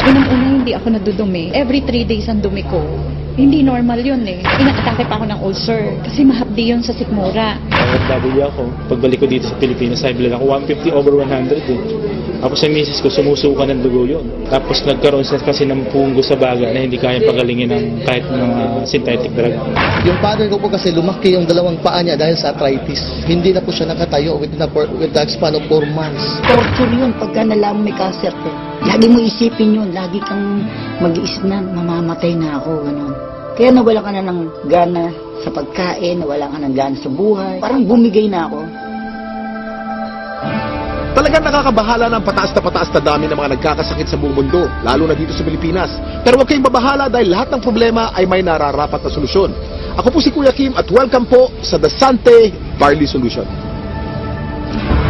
Unang-una, hindi ako nadudumi. Every 3 days ang dumi ko. Hindi normal yun eh. Inaatake pa ako ng ulcer kasi mahapdi yun sa sikmura. OFW ako. Pagbalik ko dito sa Pilipinas, high blood ako 150/100 eh. Tapos sa misis ko, sumusuka ng dugo yun. Tapos nagkaroon siya kasi ng punggo sa baga na hindi kayang pagalingin ng kahit mga synthetic drug. Yung father ko po kasi lumaki yung dalawang paa niya dahil sa arthritis. Hindi na po siya nakatayo with the span of 4 months. Torture yun pagka nalaman may cancer ko. Lagi mo isipin yun, lagi kang mag-iisip na mamamatay na ako. Ganun. Kaya nawala ka na ng gana sa pagkain, nawala ka ng gana sa buhay. Parang bumigay na ako. Talagang nakakabahala ng pataas na dami ng mga nagkakasakit sa buong mundo, lalo na dito sa Pilipinas. Pero huwag kayong mabahala dahil lahat ng problema ay may nararapat na solusyon. Ako po si Kuya Kim at welcome po sa The Sante Barley Solution.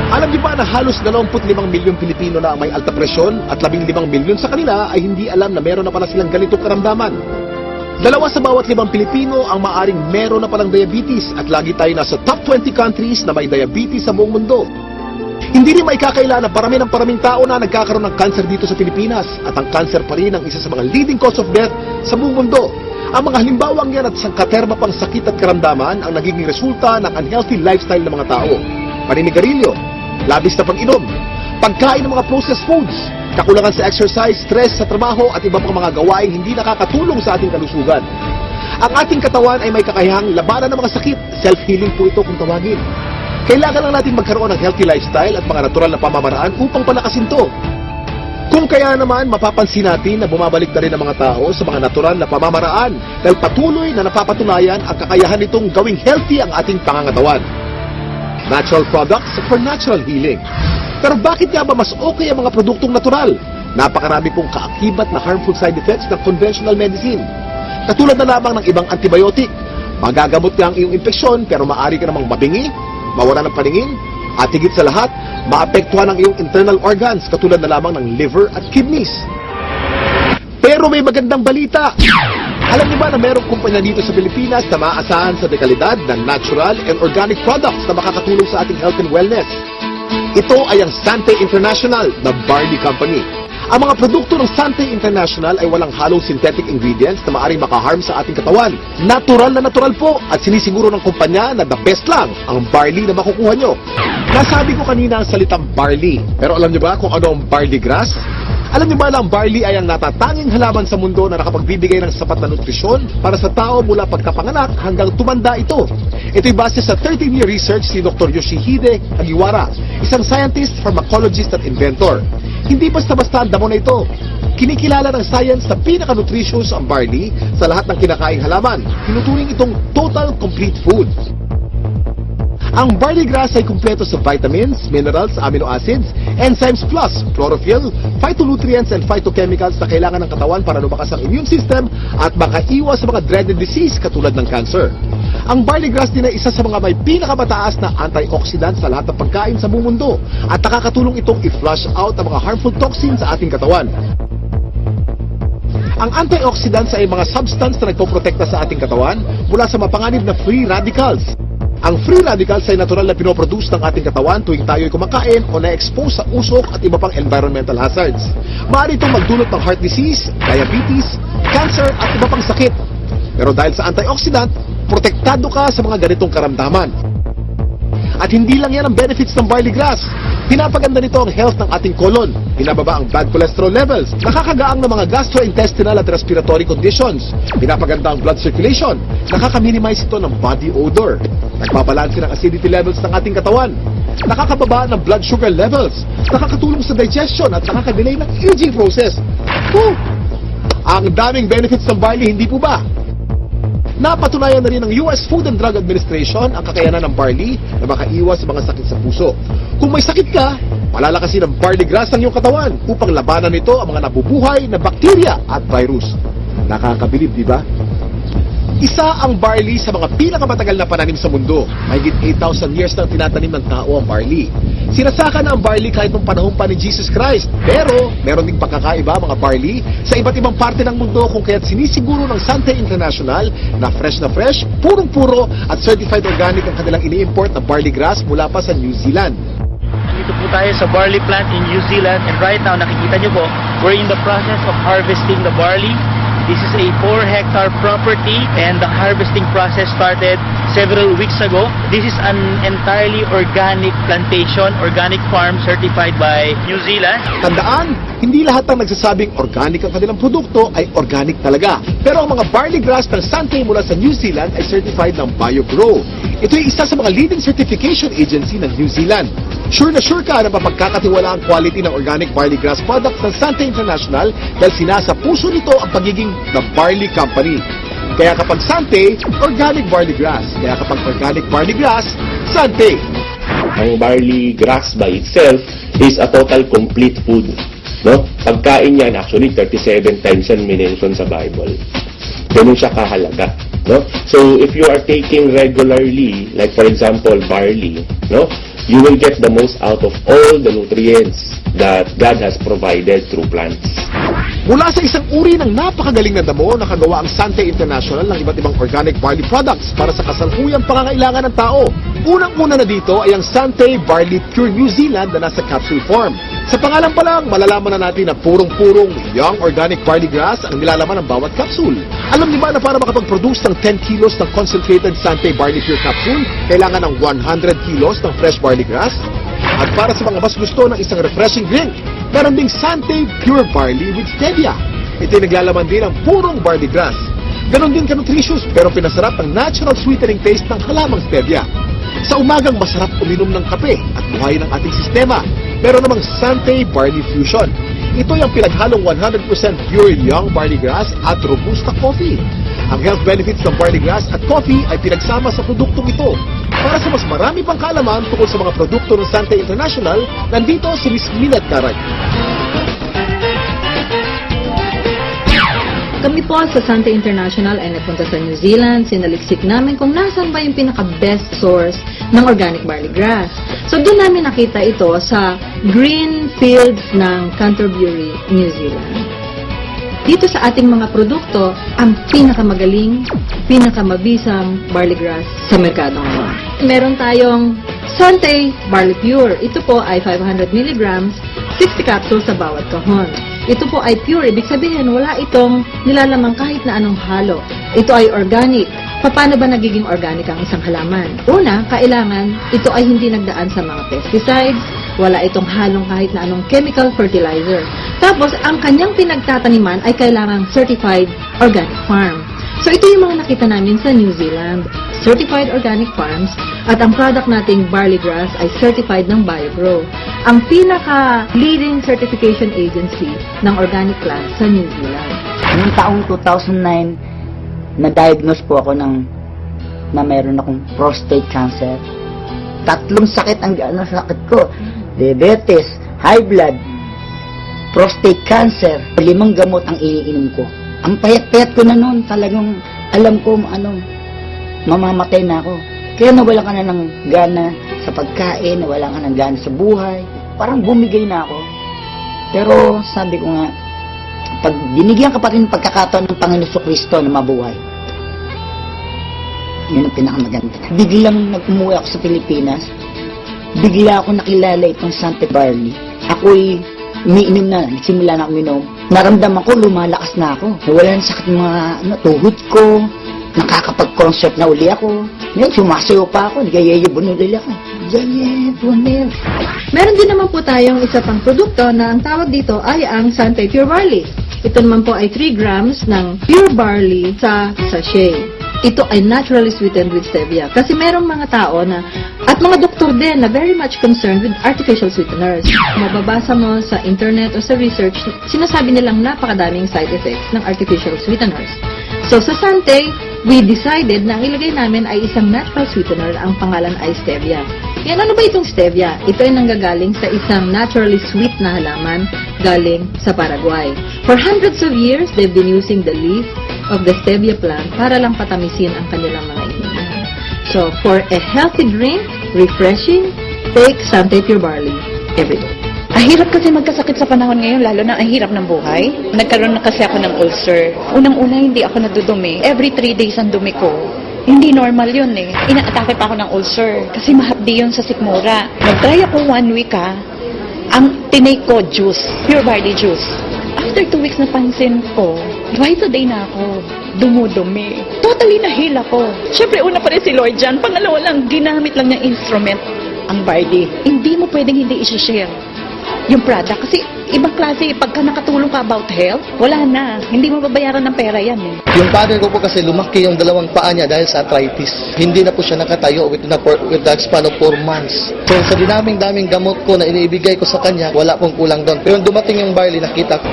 Alam niyo ba na halos 25 milyong Pilipino na ang may alta presyon at 15 milyon sa kanila ay hindi alam na meron na pala silang ganitong karamdaman? 2 sa bawat 5 Pilipino ang maaring meron na palang diabetes at lagi tayo nasa top 20 countries na may diabetes sa buong mundo. Hindi rin maikakaila na paraming tao na nagkakaroon ng cancer dito sa Pilipinas at ang cancer pa rin ang isa sa mga leading cause of death sa buong mundo. Ang mga halimbawang yan at sangkaterma pang sakit at karamdaman ang nagiging resulta ng unhealthy lifestyle ng mga tao. Paninigarilyo, labis na pag-inom, pagkain ng mga processed foods, kakulangan sa exercise, stress sa trabaho at iba pang mga gawaing hindi nakakatulong sa ating kalusugan. Ang ating katawan ay may kakayahang labanan ng mga sakit. Self-healing po ito kung tawagin. Kailangan lang natin magkaroon ng healthy lifestyle at mga natural na pamamaraan upang palakasin ito. Kung kaya naman, mapapansin natin na bumabalik na rin ang mga tao sa mga natural na pamamaraan dahil patuloy na napapatunayan ang kakayahan nitong gawing healthy ang ating pangangatawan. Natural products for natural healing. Pero bakit nga ba mas okay ang mga produktong natural? Napakarami pong kaakibat na harmful side effects ng conventional medicine. Katulad na lamang ng ibang antibiotic. Magagamot ka ang iyong infeksyon pero maaari ka namang mabingi, mawala ng paningin, at higit sa lahat, maapektuhan ang iyong internal organs katulad na lamang ng liver at kidneys. Pero may magandang balita. Alam niyo ba na mayroong kumpanya dito sa Pilipinas na maaasahan sa dekalidad ng natural and organic products na makakatulong sa ating health and wellness? Ito ay ang Sante International na barley company. Ang mga produkto ng Sante International ay walang halong synthetic ingredients na maaaring makaharm sa ating katawan. Natural na natural po at sinisiguro ng kumpanya na the best lang ang barley na makukuha nyo. Nasabi ko kanina ang salitang barley. Pero alam niyo ba kung ano ang barley grass? Alam niyo ba na ang barley ay ang natatanging halaman sa mundo na nakapagbibigay ng sapat na nutrisyon para sa tao mula pagkapanganak hanggang tumanda ito? Ito'y base sa 13-year research ni Dr. Yoshihide Hagiwara, isang scientist, pharmacologist at inventor. Hindi basta-basta ang damo na ito. Kinikilala ng science na pinaka-nutritious ang barley sa lahat ng kinakaing halaman. Tinuturing itong total complete food. Ang barley grass ay kumpleto sa vitamins, minerals, amino acids, enzymes plus, chlorophyll, phytonutrients and phytochemicals na kailangan ng katawan para lumakas ang immune system at makaiwas sa mga dreaded disease katulad ng cancer. Ang barley grass din ay isa sa mga may pinakamataas na antioxidant sa lahat ng pagkain sa buong mundo at nakakatulong itong i-flush out ang mga harmful toxins sa ating katawan. Ang antioxidants ay mga substance na nagpoprotekta sa ating katawan mula sa mapanganib na free radicals. Ang free radicals ay natural na pinoproduce ng ating katawan tuwing tayo'y kumakain o na-expose sa usok at iba pang environmental hazards. Maaari itong magdulot ng heart disease, diabetes, cancer at iba pang sakit. Pero dahil sa antioxidant, protektado ka sa mga ganitong karamdaman. At hindi lang yan ang benefits ng barley grass. Pinapaganda nito ang health ng ating colon. Pinababa ang bad cholesterol levels. Nakakagaang ng mga gastrointestinal at respiratory conditions. Pinapaganda ang blood circulation. Nakaka-minimize ito ng body odor. Nagbabalanse ng acidity levels ng ating katawan. Nakakababa ng blood sugar levels. Nakakatulong sa digestion at nakaka-delay ng aging process. Woo! Ang daming benefits ng barley, hindi po ba? Napatunayan na rin ng US Food and Drug Administration ang kakayanan ng barley na makaiwas sa mga sakit sa puso. Kung may sakit ka, palalakasin ng barley grass ang iyong katawan upang labanan nito ang mga nabubuhay na bakterya at virus. Nakakabilib, di ba? Isa ang barley sa mga pinakamatagal na pananim sa mundo. Mahigit 8,000 years nang tinatanim ng tao ang barley. Sinasaka na ang barley kahit nung panahon pa ni Jesus Christ. Pero, meron ding pagkakaiba mga barley sa iba't ibang parte ng mundo kung kaya't sinisiguro ng Sante International na fresh, purong-puro at certified organic ang kanilang ini-import na barley grass mula pa sa New Zealand. Nandito po tayo sa barley plant in New Zealand, and right now nakikita nyo po, we're in the process of harvesting the barley. This is a 4-hectare property and the harvesting process started several weeks ago. This is an entirely organic plantation, organic farm certified by New Zealand. Tandaan, hindi lahat ng nagsasabing organic ang kanilang produkto ay organic talaga. Pero ang mga barley grass ng Sante mula sa New Zealand ay certified ng BioGrow. Ito ay isa sa mga leading certification agency ng New Zealand. Sure na sure ka na mapagkakatiwala ang quality ng organic barley grass products ng Sante International dahil sinasa puso nito ang pagiging The Barley Company. Kaya kapag Sante, organic barley grass. Kaya kapag organic barley grass, Sante. Ang barley grass by itself is a total complete food. No? Pagkain yan, actually 37 times yan minention sa Bible. Ganun siya kahalaga. No? So if you are taking regularly, like for example barley, no, you will get the most out of all the nutrients that God has provided through plants. Mula sa isang uri ng napakagaling na damo, nakagawa ang Sante International ng iba't ibang organic barley products para sa kasalukuyang pangangailangan ng tao. Unang-una na dito ay ang Sante Barley Pure New Zealand na nasa capsule form. Sa pangalan pa lang, malalaman na natin na purong-purong young organic barley grass ang nilalaman ng bawat capsule. Alam niyo ba na para makapag-produce ng 10 kilos ng concentrated Sante Barley Pure capsule, kailangan ng 100 kilos ng fresh barley grass? At para sa mga mas gusto ng isang refreshing drink, meron ding Sante Pure Barley with Stevia. Ito'y naglalaman din ng purong barley grass. Ganon din ka-nutritious pero pinasarap ang natural sweetening taste ng halamang Stevia. Sa umagang masarap uminom ng kape at buhayin ang ating sistema. Meron namang Sante Barley Fusion. Ito'y ang pinaghalong 100% pure young barley grass at robusta coffee. Ang health benefits ng barley grass at coffee ay pinagsama sa produktong ito. Para sa mas marami pang kaalaman tungkol sa mga produkto ng Sante International, nandito si Ms. Minette Caray. Kami po sa Sante International ay nagpunta sa New Zealand, sinaliksik namin kung nasan ba yung pinaka-best source ng organic barley grass. So doon namin nakita ito sa green fields ng Canterbury, New Zealand. Dito sa ating mga produkto, ang pinakamagaling, pinakamabisang barley grass sa merkado ngayon. Meron tayong Sante Barley Pure. Ito po ay 500 mg, 60 capsules sa bawat kahon. Ito po ay pure, ibig sabihin wala itong nilalamang kahit na anong halo. Ito ay organic. Paano ba nagiging organic ang isang halaman? Una, kailangan ito ay hindi nagdaan sa mga pesticides, wala itong halong kahit na anong chemical fertilizer. Tapos, ang kanyang pinagtataniman ay kailangang certified organic farm. So, ito yung mga nakita namin sa New Zealand. Certified organic farms at ang product nating barley grass ay certified ng BioGrow. Ang pinaka-leading certification agency ng organic plants sa New Zealand. Noong taong 2009, na-diagnose po ako na meron akong prostate cancer. 3 sakit ang sakit ko. Diabetes, high blood, prostate cancer. 5 gamot ang iniinom ko. Ang payat-payat ko na noon, talagang alam ko mamamatay na ako. Kaya nawala ka na ng gana sa pagkain, nawala ka ng gana sa buhay. Parang bumigay na ako. Pero sabi ko nga, pag binigyan ka pa rin ng pagkakataon ng Panginoon Kristo na mabuhay, yun ang pinakamaganda. Biglang nag-umuwi ako sa Pilipinas, bigla ako nakilala itong Sante Barley. Ako'y umiinom na, nagsimula na ako uminom. Naramdaman ko, lumalakas na ako. Wala na sakit mga tuhod ko, nakakapag-concert na uli ako. Ngayon, sumasayo pa ako, nagayayabon ulit ako. Yayabon. Meron din naman po tayong isa pang produkto na ang tawag dito ay ang Sante Pure Barley. Ito naman po ay 3 grams ng pure barley sa sachet. Ito ay naturally sweetened with stevia. Kasi merong mga tao na, at mga doktor din na very much concerned with artificial sweeteners. Mababasa mo sa internet o sa research, sinasabi nilang napakadaming side effects ng artificial sweeteners. So sa Sante, we decided na ang ilagay namin ay isang natural sweetener, ang pangalan ay stevia. Yan, ano ba itong stevia? Ito ay nanggagaling sa isang naturally sweet na halaman galing sa Paraguay. For hundreds of years, they've been using the leaf of the stevia plant para lang patamisin ang kanilang mga iniinom. So, for a healthy drink, refreshing, take Sante Pure Barley every day. Ang hirap kasi magkasakit sa panahon ngayon, lalo na ang hirap ng buhay. Nagkaroon na kasi ako ng ulcer. Unang-una, hindi ako nadudumi. Every 3 days ang dumi ko, Hindi normal yun eh. Inaatake pa ako ng ulcer kasi mahapdi yun sa sikmura. Nag-try ako 1 week ang tinake ko juice, pure barley juice. After 2 weeks napansin ko, twice a day na ako, dumudumi. Totally na-heal ako. Siyempre, una pa rin si Lloyd dyan. Pangalawa lang, ginamit lang niyang instrument ang barley. Hindi mo pwedeng hindi i-share yung product. Kasi ibang klase, pagka nakatulong ka about health, wala na. Hindi mo babayaran ng pera yan eh. Yung father ko po kasi lumaki yung dalawang paa niya dahil sa arthritis. Hindi na po siya nakatayo with the span of 4 months. So sa daming gamot ko na iniibigay ko sa kanya, wala pong kulang doon. Pero dumating yung barley, nakita ko,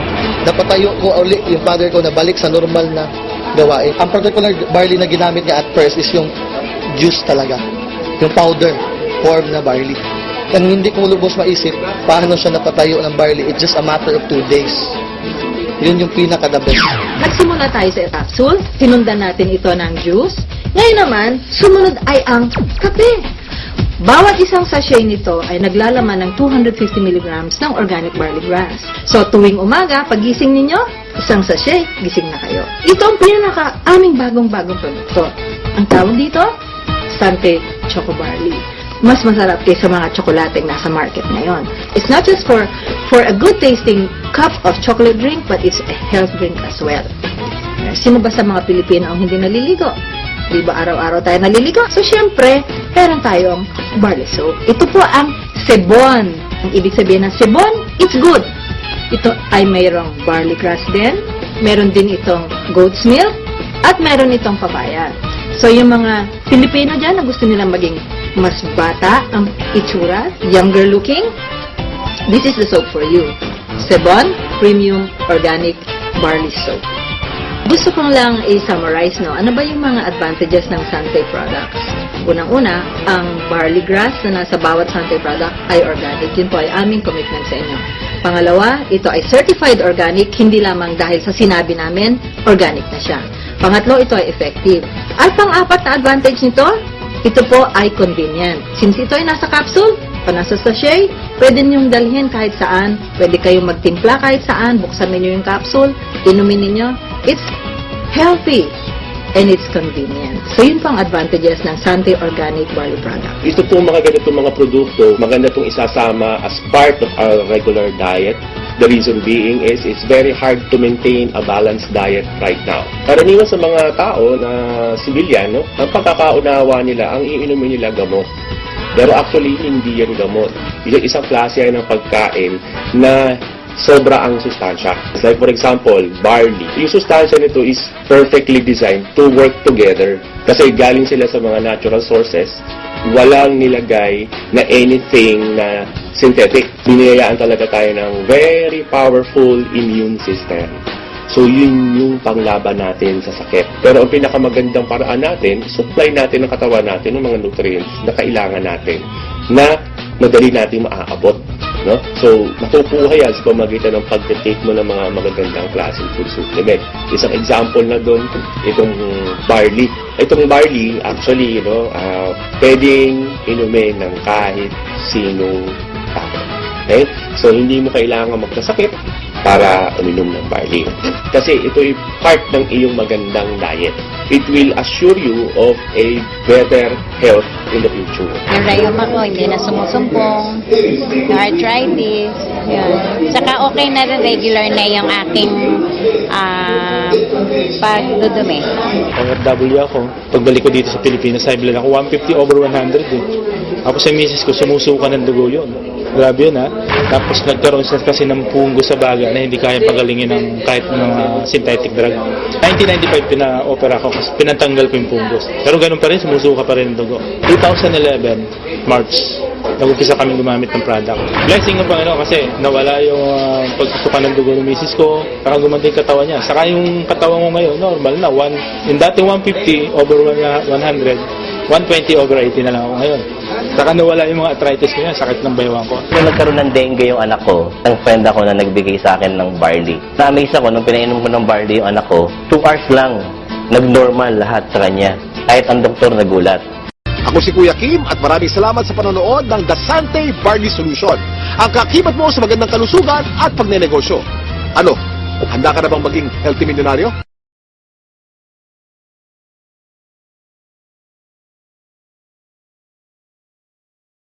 napatayo ko uli yung father ko na balik sa normal na gawain. Ang particular barley na ginamit niya at first is yung juice talaga. Yung powder form na barley. Ang hindi ko lubos maisip, paano siya napatayo ng barley, it's just a matter of 2 days. Yun yung pinaka-the best. Nagsimula tayo sa capsule, sinundan natin ito ng juice. Ngayon naman, sumunod ay ang kape. Bawat isang sachet nito ay naglalaman ng 250 mg ng organic barley grass. So tuwing umaga, pagising ninyo, isang sachet, gising na kayo. Ito ang aming bagong-bagong produkto. Ang tawag dito, Sante Choco Barley. Mas masarap kaysa mga tsokolateng nasa market ngayon. It's not just for a good tasting cup of chocolate drink, but it's a health drink as well. Sino ba sa mga Pilipino ang hindi naliligo? Di ba araw-araw tayo naliligo? So syempre, meron tayong barley soap. Ito po ang sebon. Ang ibig sabihin ng sebon, it's good. Ito ay mayroong barley grass din, meron din itong goat's milk, at meron itong papaya. So yung mga Pilipino dyan na gusto nilang maging mas bata ang itsura, younger looking, this is the soap for you. Sebon Premium Organic Barley Soap. Gusto kong lang i-summarize, no? Ano ba yung mga advantages ng Sante products? Unang-una, ang barley grass na nasa bawat Sante product ay organic. Yun po ay aming commitment sa inyo. Pangalawa, ito ay certified organic, hindi lamang dahil sa sinabi namin, organic na siya. Pangatlo, ito ay effective. At pang-apat na advantage nito, ito po ay convenient. Since ito ay nasa capsule, nasa sachet, pwede niyong dalhin kahit saan. Pwede kayong magtimpla kahit saan. Buksan niyo yung capsule, inumin niyo. It's healthy and it's convenient. So yun pang advantages ng Sante Organic Barley Product. Ito po mga ganitong mga produkto, maganda itong isasama as part of our regular diet. The reason being is it's very hard to maintain a balanced diet right now. Karaniwan sa mga tao na sibilyan, ang pagkakaunawa nila, ang iinumin nila gamot. Pero actually, hindi yan gamot. Isang klase yan ng pagkain na sobra ang sustansya. Like for example, barley. Yung sustansya nito is perfectly designed to work together. Kasi galing sila sa mga natural sources, walang nilagay na anything na synthetic. Biniyayaan talaga tayo ng very powerful immune system. So yun yung panglaban natin sa sakit. Pero ang pinakamagandang paraan natin, supply natin ng katawan natin ng mga nutrients na kailangan natin na madali natin maaabot. No? So, makukuha yan sa pamagitan ng pag-take mo ng mga magagandang klaseng food supplement. Isang example na doon, itong barley. Itong barley, actually, pwedeng inumin ng kahit sinong tao. Okay? So, hindi mo kailangan magkasakit para uminom ng barley. Kasi ito ay part ng iyong magandang diet. It will assure you of a better health in the future. Yung rayuma ko, hindi na sumusumpong. Yung arthritis. Yun. Saka okay na rin, regular na yung aking pagdudumi. OFW ako. Pagbalik ko dito sa Pilipinas, high blood ako. 150 over 100 eh. Tapos sa misis ko, sumusuka ng dugo yun. Grabe yun ha. Tapos nagkaroon siya kasi ng punggo sa baga na hindi kaya pagalingin ng kahit mga synthetic drug. 1995 pina-opera ko kasi pinatanggal ko yung punggo. Pero ganun pa rin, sumusuka pa rin ng dugo. 2011, March, nag-upisa kami gumamit ng product. Blessing ng Panginoon kasi nawala yung pagsusuka ng dugo ng misis ko, saka gumanda yung katawan niya. Saka yung katawan mo ngayon, normal na. Yung dati 150 over 100, 120 over 80 na lang ako ngayon. Saka nawala yung mga arthritis ko yan, sakit ng baywang ko. Nung nagkaroon ng dengue yung anak ko, ang friend ako na nagbigay sa akin ng barley. Na-amaze ako nung pinainom ko ng barley yung anak ko, 2 hours lang, nag-normal lahat sa kanya. Kahit ang doktor nagulat. Ako si Kuya Kim at maraming salamat sa panonood ng The Sante Barley Solution. Ang kakibat mo sa magandang kalusugan at pagnenegosyo. Ano? Handa ka na bang maging healthy milyonaryo?